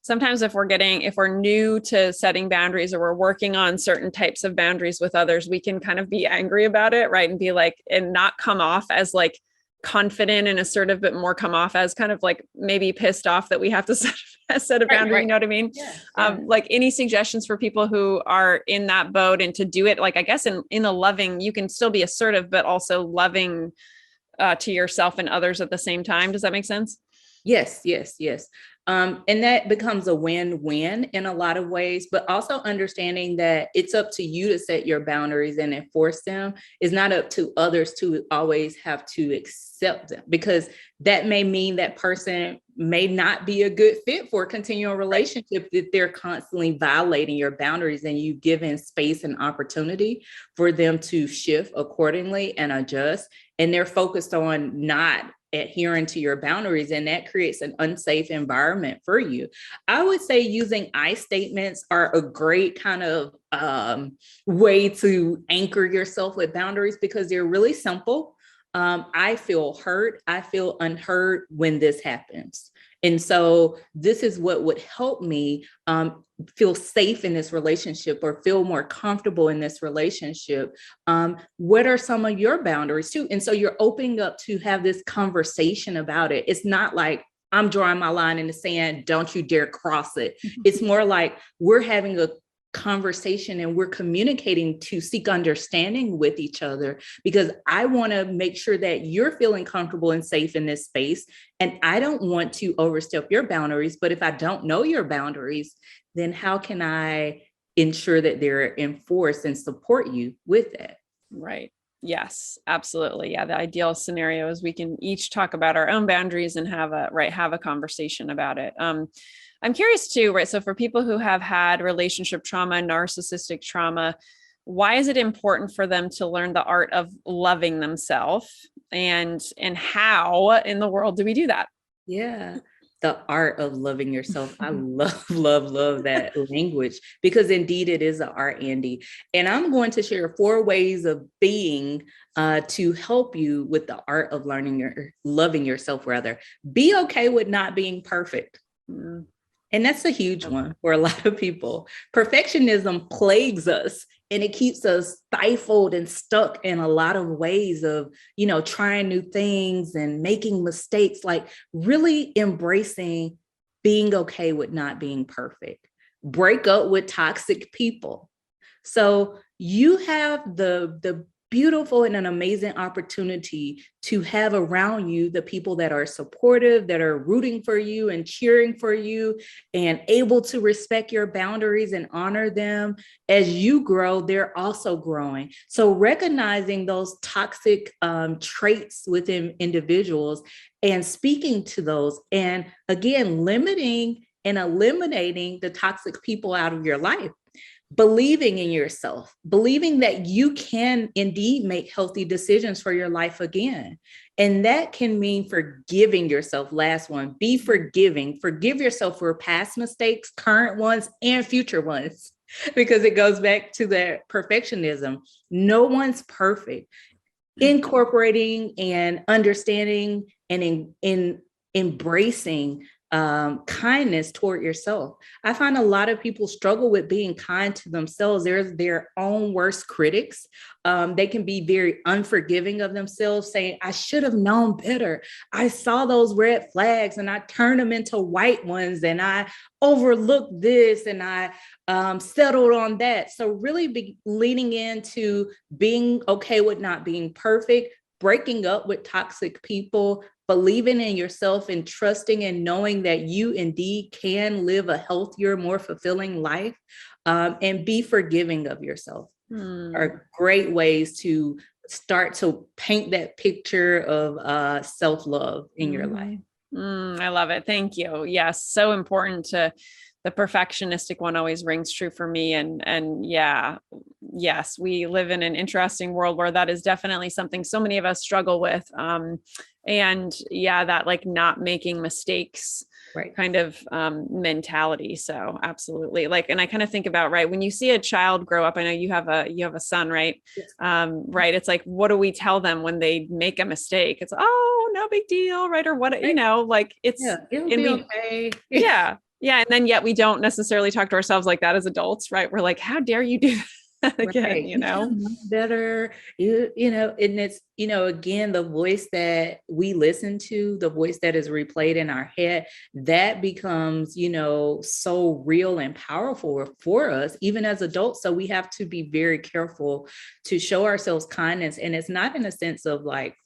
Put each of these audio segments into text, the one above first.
sometimes if we're new to setting boundaries or we're working on certain types of boundaries with others, we can kind of be angry about it, right? And be like, and not come off as like confident and assertive, but more come off as kind of like maybe pissed off that we have to set a boundary. Right. You know what I mean? Yeah. Like any suggestions for people who are in that boat and to do it, like, I guess in a loving, you can still be assertive, but also loving to yourself and others at the same time. Does that make sense? Yes. And that becomes a win-win in a lot of ways, but also understanding that it's up to you to set your boundaries and enforce them. It's not up to others to always have to accept them, because that may mean that person may not be a good fit for a continual relationship if they're constantly violating your boundaries and you've given space and opportunity for them to shift accordingly and adjust. And they're focused on not adhering to your boundaries, and that creates an unsafe environment for you. I would say using I statements are a great kind of way to anchor yourself with boundaries, because they're really simple. I feel hurt. I feel unheard when this happens. And so this is what would help me feel safe in this relationship or feel more comfortable in this relationship. What are some of your boundaries too? And so you're opening up to have this conversation about it. It's not like I'm drawing my line in the sand, don't you dare cross it. It's more like we're having a conversation and we're communicating to seek understanding with each other, because I want to make sure that you're feeling comfortable and safe in this space. And I don't want to overstep your boundaries, but if I don't know your boundaries, then how can I ensure that they're enforced and support you with that? Right. Yes, absolutely. Yeah. The ideal scenario is we can each talk about our own boundaries and have a conversation about it. I'm curious too, right? So for people who have had relationship trauma, narcissistic trauma, why is it important for them to learn the art of loving themselves, and how in the world do we do that? Yeah. The art of loving yourself. I love that language, because indeed it is an art, Andy. And I'm going to share 4 ways of being to help you with the art of loving yourself rather. Be okay with not being perfect. Mm. And that's a huge one for a lot of people. Perfectionism plagues us, and it keeps us stifled and stuck in a lot of ways of, trying new things and making mistakes, like really embracing being okay with not being perfect. Break up with toxic people. So you have the beautiful and an amazing opportunity to have around you the people that are supportive, that are rooting for you and cheering for you and able to respect your boundaries and honor them. As you grow, they're also growing. So recognizing those toxic traits within individuals and speaking to those, and again, limiting and eliminating the toxic people out of your life. Believing in yourself, believing that you can indeed make healthy decisions for your life again. And that can mean forgiving yourself. Last one, be forgiving. Forgive yourself for past mistakes, current ones, and future ones, because it goes back to that perfectionism. No one's perfect. Incorporating and understanding and in embracing kindness toward yourself. I find a lot of people struggle with being kind to themselves. They're their own worst critics. They can be very unforgiving of themselves, saying, I should have known better. I saw those red flags and I turned them into white ones, and I overlooked this and I settled on that. So really be leaning into being okay with not being perfect, breaking up with toxic people, believing in yourself and trusting and knowing that you indeed can live a healthier, more fulfilling life, and be forgiving of yourself are great ways to start to paint that picture of self-love in your life. I love it. Thank you. Yes. So important to the perfectionistic one always rings true for me. And yeah, yes, we live in an interesting world where that is definitely something so many of us struggle with. And yeah, that like not making mistakes kind of mentality. So absolutely. Like, and I kind of think about, right, when you see a child grow up, I know you have a son, right? Yes. Right. It's like, what do we tell them when they make a mistake? It's, oh, no big deal. Right. Or what, like it's, it'll be okay. Yeah. Yeah. And then yet we don't necessarily talk to ourselves like that as adults, right? We're like, how dare you do that again, Right. you know? You know better, you know, and it's, you know, again, the voice that we listen to, the voice that is replayed in our head, that becomes, you know, so real and powerful for us, even as adults. So we have to be very careful to show ourselves kindness. And it's not in a sense of like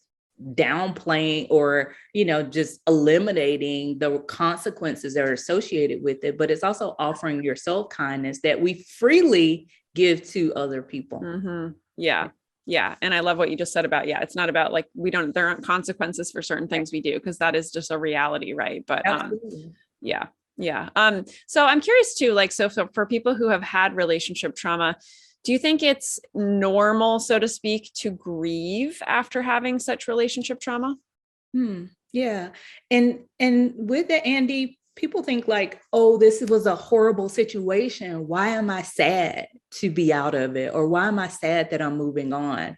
downplaying or, you know, just eliminating the consequences that are associated with it, but it's also offering yourself kindness that we freely give to other people. Mm-hmm. Yeah. Yeah. And I love what you just said about, yeah, it's not about like, there aren't consequences for certain things we do, because that is just a reality. Right. But, Absolutely. yeah. Yeah. So I'm curious too, like, so for people who have had relationship trauma, do you think it's normal, so to speak, to grieve after having such relationship trauma? Yeah. And with the Andy, people think like, oh, this was a horrible situation. Why am I sad to be out of it? Or why am I sad that I'm moving on?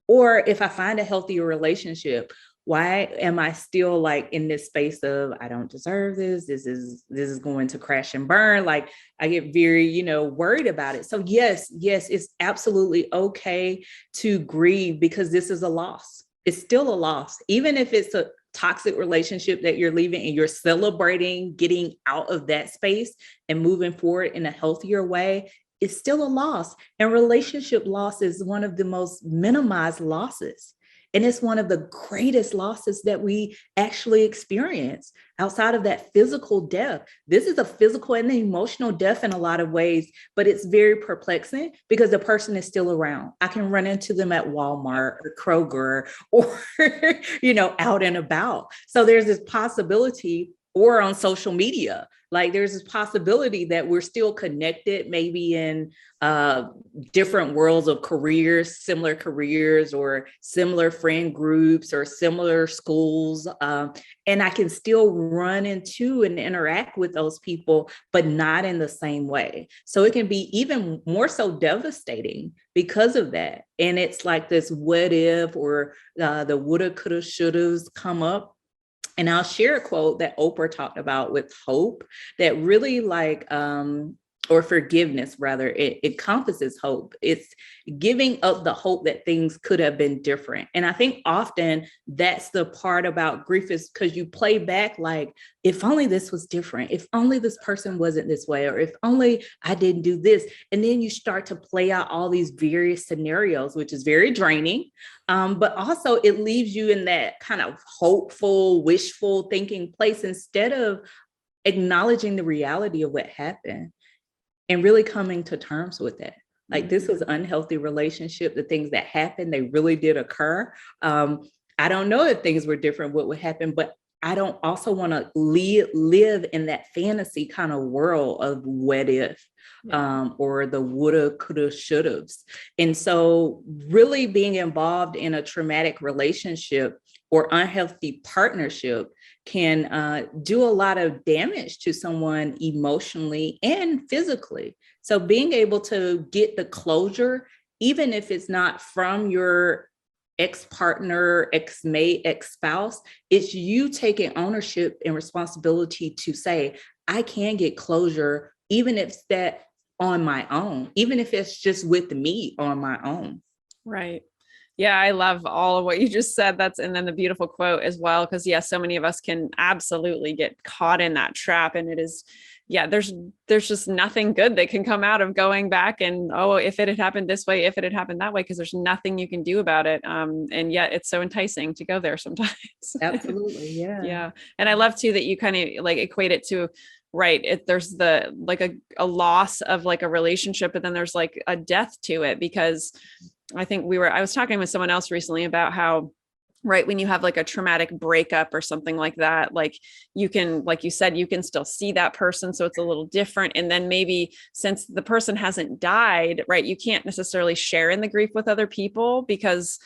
Or if I find a healthier relationship, why am I still like in this space of I don't deserve this? This is going to crash and burn. Like I get very, you know, worried about it. So yes, it's absolutely okay to grieve because this is a loss. It's still a loss, even if it's a toxic relationship that you're leaving and you're celebrating getting out of that space and moving forward in a healthier way. It's still a loss. And relationship loss is one of the most minimized losses. And it's one of the greatest losses that we actually experience outside of that physical death. This is a physical and emotional death in a lot of ways, but it's very perplexing because the person is still around. I can run into them at Walmart or Kroger or, you know, out and about. So there's this possibility, or on social media. Like there's this possibility that we're still connected, maybe in different worlds of careers, similar careers or similar friend groups or similar schools. And I can still run into and interact with those people, but not in the same way. So it can be even more so devastating because of that. And it's like this what if, or the woulda, coulda, shouldas come up. And I'll share a quote that Oprah talked about with hope that really or forgiveness rather, it encompasses hope. It's giving up the hope that things could have been different. And I think often that's the part about grief, is because you play back like, if only this was different, if only this person wasn't this way, or if only I didn't do this. And then you start to play out all these various scenarios, which is very draining. But also it leaves you in that kind of hopeful, wishful thinking place instead of acknowledging the reality of what happened and really coming to terms with it. Like this was unhealthy relationship. The things that happened, they really did occur. I don't know if things were different, what would happen, but I don't also want to live in that fantasy kind of world of what if, or the woulda, coulda, shouldas. And so really being involved in a traumatic relationship or unhealthy partnership can do a lot of damage to someone emotionally and physically. So being able to get the closure, even if it's not from your ex-partner, ex-mate, ex-spouse, it's you taking ownership and responsibility to say, I can get closure, even if it's that on my own, even if it's just with me on my own. Right. Yeah, I love all of what you just said. And then the beautiful quote as well, because yeah, so many of us can absolutely get caught in that trap. And it is, yeah, there's just nothing good that can come out of going back and, oh, if it had happened this way, if it had happened that way, because there's nothing you can do about it. And yet it's so enticing to go there sometimes. Absolutely. Yeah. Yeah. And I love too that you kind of like equate it to, right, there's the like a loss of like a relationship, but then there's like a death to it, because I think I was talking with someone else recently about how, right, when you have like a traumatic breakup or something like that, like you can, like you said, you can still see that person. So it's a little different. And then maybe since the person hasn't died, right, you can't necessarily share in the grief with other people, because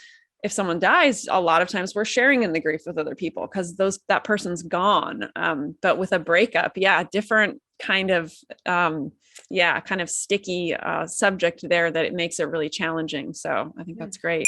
if someone dies, a lot of times we're sharing in the grief with other people because that person's gone. But with a breakup, yeah, different kind of, kind of sticky subject there, that it makes it really challenging. So I think that's great.